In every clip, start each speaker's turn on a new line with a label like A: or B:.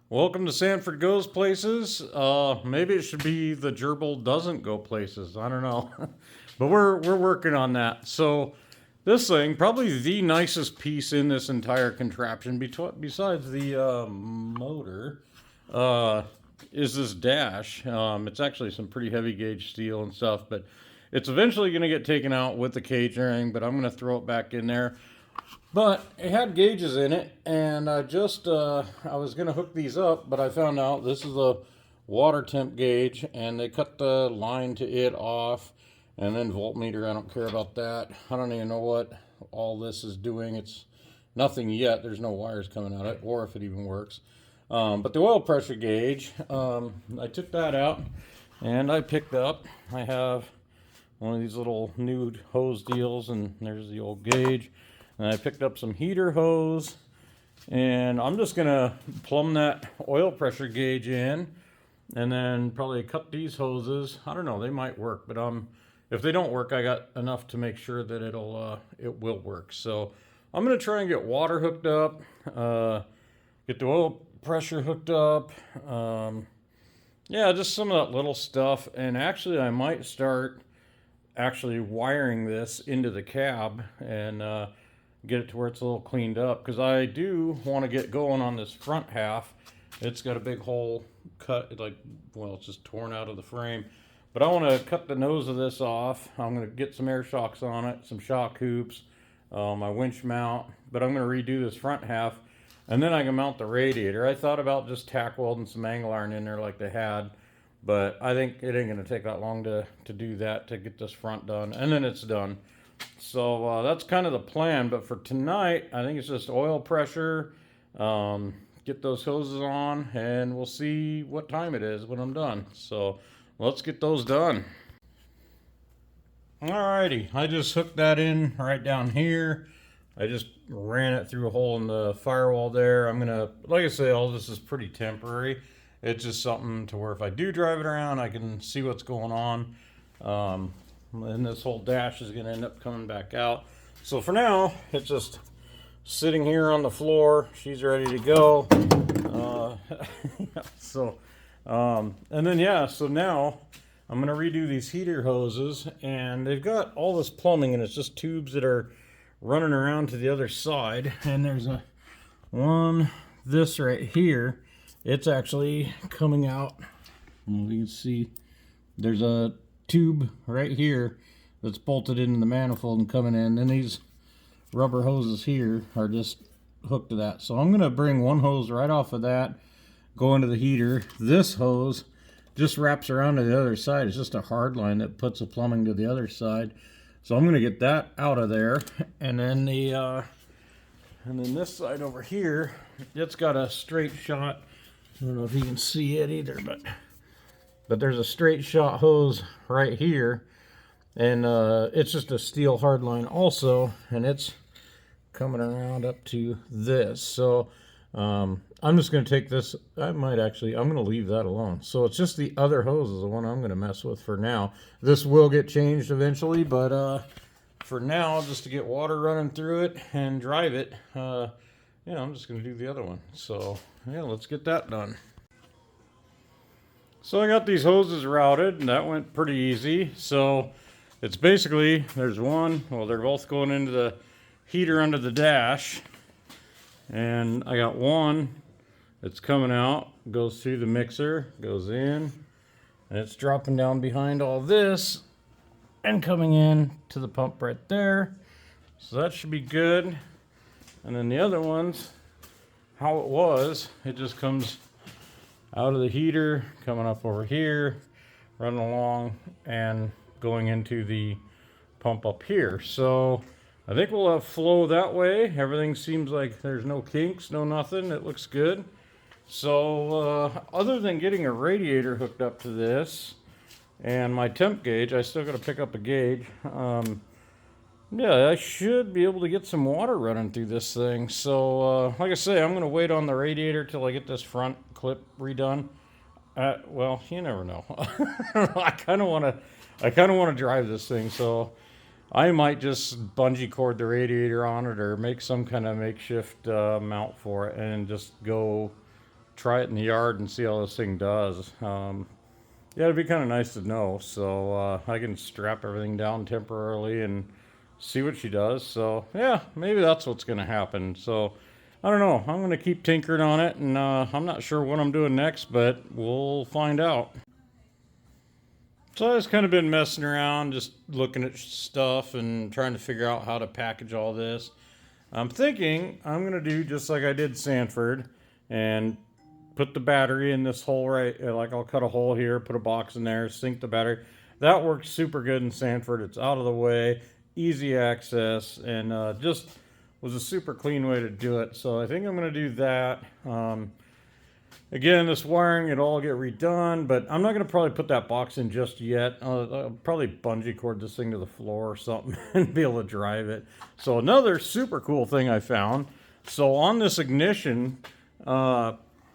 A: Welcome to Sanford Goes Places. Maybe it should be the gerbil doesn't go places. I don't know, but we're working on that. So this thing, probably the nicest piece in this entire contraption, besides the motor, uh, is this dash. It's actually some pretty heavy gauge steel and stuff, but it's eventually going to get taken out with the cage and everything. But I'm going to throw it back in there. But it had gauges in it, and I was gonna hook these up, but I found out this is a water temp gauge, and they cut the line to it off, and then voltmeter. I don't care about that. I don't even know what all this is doing. It's nothing yet. There's no wires coming out of it, or if it even works. But the oil pressure gauge, I took that out, and I picked up. I have one of these little nude hose deals, and there's the old gauge. And I picked up some heater hose, and I'm just gonna plumb that oil pressure gauge in, and then probably cut these hoses. I don't know, they might work, but if they don't work, I got enough to make sure that it will work. So I'm gonna try and get water hooked up, get the oil pressure hooked up. Yeah, just some of that little stuff. And actually, I might start actually wiring this into the cab and get it to where it's a little cleaned up, because I do want to get going on this front half. It's got a big hole cut, it's just torn out of the frame. But I want to cut the nose of this off. I'm going to get some air shocks on it, some shock hoops, my winch mount. But I'm going to redo this front half, and then I can mount the radiator. I thought about just tack welding some angle iron in there like they had, but I think it ain't going to take that long to do that, to get this front done, and then it's done. So that's kind of the plan. But for tonight, I think it's just oil pressure, get those hoses on, and we'll see what time it is when I'm done. So let's get those done. Alrighty, I just hooked that in right down here. I just ran it through a hole in the firewall there. I'm gonna, like I say, all this is pretty temporary. It's just something to where if I do drive it around, I can see what's going on. And this whole dash is going to end up coming back out. So for now, it's just sitting here on the floor. She's ready to go. And then, yeah, so now I'm going to redo these heater hoses. And they've got all this plumbing, and it's just tubes that are running around to the other side. And there's this right here. It's actually coming out. You can see there's a tube right here that's bolted into the manifold and coming in. Then these rubber hoses here are just hooked to that. So I'm going to bring one hose right off of that, go into the heater. This hose just wraps around to the other side. It's just a hard line that puts the plumbing to the other side. So I'm going to get that out of there. And then this side over here, it's got a straight shot. I don't know if you can see it either, but there's a straight shot hose right here, and it's just a steel hard line also, and it's coming around up to this. So I'm just going to take this. I'm going to leave that alone. So it's just the other hose is the one I'm going to mess with for now. This will get changed eventually, but for now, just to get water running through it and drive it, I'm just going to do the other one. So yeah, let's get that done. So I got these hoses routed, and that went pretty easy. So it's basically, there's one, they're both going into the heater under the dash. And I got one that's coming out, goes through the mixer, goes in, and it's dropping down behind all this and coming in to the pump right there. So that should be good. And then the other ones, how it just comes out of the heater, coming up over here, running along, and going into the pump up here. So I think we'll have flow that way. Everything seems like there's no kinks, no nothing. It looks good. So other than getting a radiator hooked up to this and my temp gauge, I still got to pick up a gauge. Yeah, I should be able to get some water running through this thing. So, like I say, I'm going to wait on the radiator till I get this front clip redone. Well, you never know. I kind of want to drive this thing, so I might just bungee cord the radiator on it or make some kind of makeshift mount for it and just go try it in the yard and see how this thing does. Yeah, it'd be kind of nice to know. So I can strap everything down temporarily and see what she does. So yeah, maybe that's what's going to happen. So I don't know. I'm going to keep tinkering on it, and I'm not sure what I'm doing next, but we'll find out. So I've just kind of been messing around, just looking at stuff and trying to figure out how to package all this. I'm thinking I'm going to do just like I did Sanford and put the battery in this hole right, like I'll cut a hole here, put a box in there, sink the battery. That works super good in Sanford. It's out of the way, easy access, and just was a super clean way to do it. So I think I'm going to do that. Again, this wiring, it'll all get redone, but I'm not going to probably put that box in just yet. I'll probably bungee cord this thing to the floor or something and be able to drive it. So another super cool thing I found. So on this ignition, I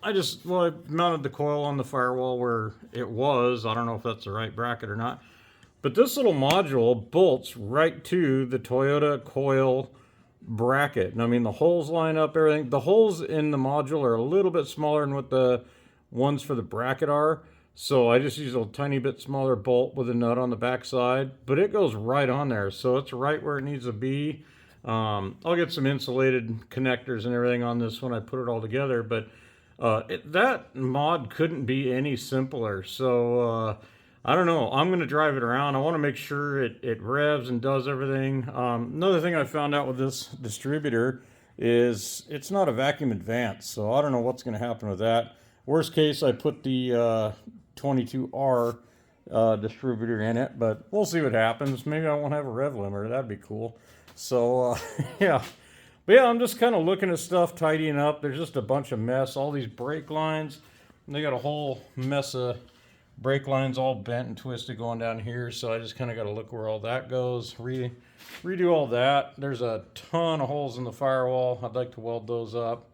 A: mounted the coil on the firewall where it was. I don't know if that's the right bracket or not. But this little module bolts right to the Toyota coil bracket. And I mean, the holes line up, everything. The holes in the module are a little bit smaller than what the ones for the bracket are. So I just use a tiny bit smaller bolt with a nut on the back side. But it goes right on there. So it's right where it needs to be. I'll get some insulated connectors and everything on this when I put it all together. But that mod couldn't be any simpler. So I don't know. I'm going to drive it around. I want to make sure it revs and does everything. Another thing I found out with this distributor is it's not a vacuum advance. So I don't know what's going to happen with that. Worst case, I put the 22R distributor in it. But we'll see what happens. Maybe I won't have a rev limiter. That'd be cool. So yeah. But yeah, I'm just kind of looking at stuff, tidying up. There's just a bunch of mess. All these brake lines. They got a whole mess of brake lines all bent and twisted going down here. So I just kind of got to look where all that goes. Redo all that. There's a ton of holes in the firewall. I'd like to weld those up.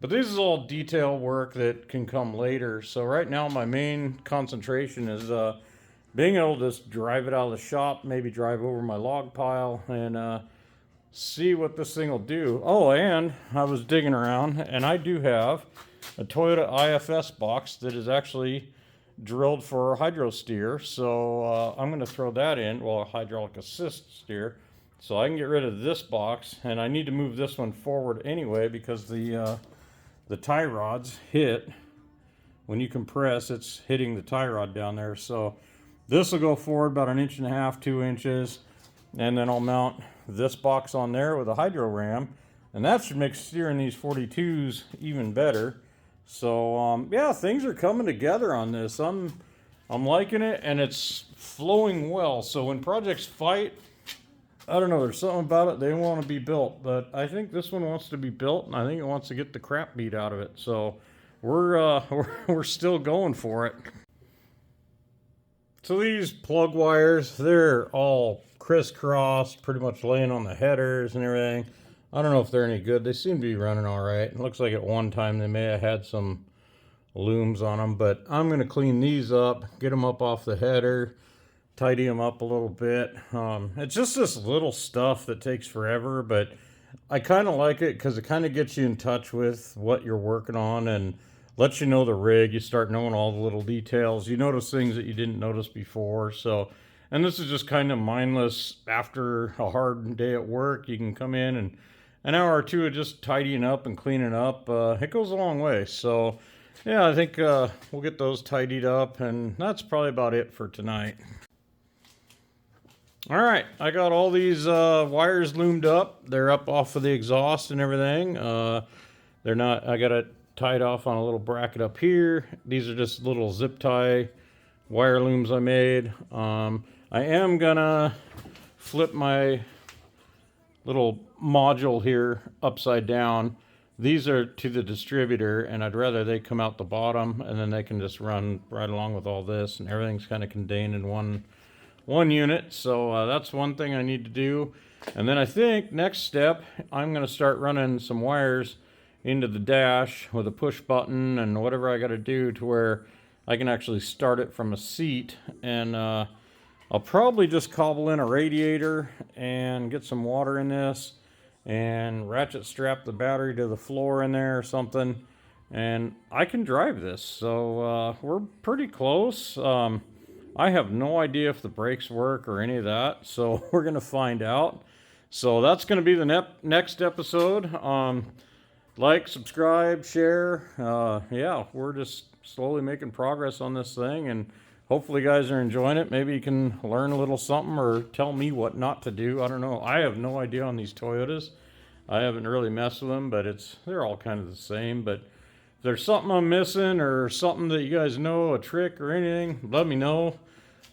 A: But this is all detail work that can come later. So right now my main concentration is being able to just drive it out of the shop, maybe drive over my log pile and see what this thing will do. Oh, and I was digging around, and I do have a Toyota IFS box that is actually drilled for hydro steer. So I'm going to throw that in, well, a hydraulic assist steer. So I can get rid of this box, and I need to move this one forward anyway because the tie rods hit. When you compress, it's hitting the tie rod down there. So this will go forward about 1.5 inches, 2 inches, and then I'll mount this box on there with a hydro ram, and that should make steering these 42s even better. So yeah, things are coming together on this. I'm liking it, and it's flowing well. So when projects fight, I don't know, there's something about it, they want to be built, but I think this one wants to be built, and I think it wants to get the crap beat out of it. So we're still going for it. So these plug wires, they're all crisscrossed, pretty much laying on the headers and everything. I don't know if they're any good. They seem to be running all right. It looks like at one time they may have had some looms on them, but I'm going to clean these up, get them up off the header, tidy them up a little bit. It's just this little stuff that takes forever, but I kind of like it because it kind of gets you in touch with what you're working on and lets you know the rig. You start knowing all the little details. You notice things that you didn't notice before. So, and this is just kind of mindless after a hard day at work. You can come in and an hour or two of just tidying up and cleaning up. It goes a long way. So, yeah, I think we'll get those tidied up, and that's probably about it for tonight. All right, I got all these wires loomed up. They're up off of the exhaust and everything. They're not, I got it tied off on a little bracket up here. These are just little zip tie wire looms I made. I am gonna flip my little module here upside down. These are to the distributor, and I'd rather they come out the bottom, and then they can just run right along with all this, and everything's kind of contained in one unit. So that's one thing I need to do. And then I think next step, I'm going to start running some wires into the dash with a push button and whatever I got to do to where I can actually start it from a seat. And I'll probably just cobble in a radiator and get some water in this and ratchet strap the battery to the floor in there or something, and I can drive this, so we're pretty close. I have no idea if the brakes work or any of that, so we're gonna find out. So that's gonna be the next episode. Like, subscribe, share. Yeah, we're just slowly making progress on this thing, and hopefully you guys are enjoying it. Maybe you can learn a little something or tell me what not to do. I don't know. I have no idea on these Toyotas. I haven't really messed with them, but they're all kind of the same. But if there's something I'm missing or something that you guys know, a trick or anything, let me know.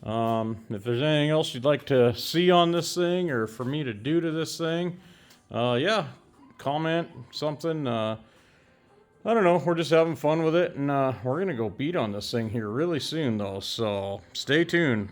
A: If there's anything else you'd like to see on this thing or for me to do to this thing, yeah, comment something. I don't know. We're just having fun with it, and we're going to go beat on this thing here really soon, though. So stay tuned.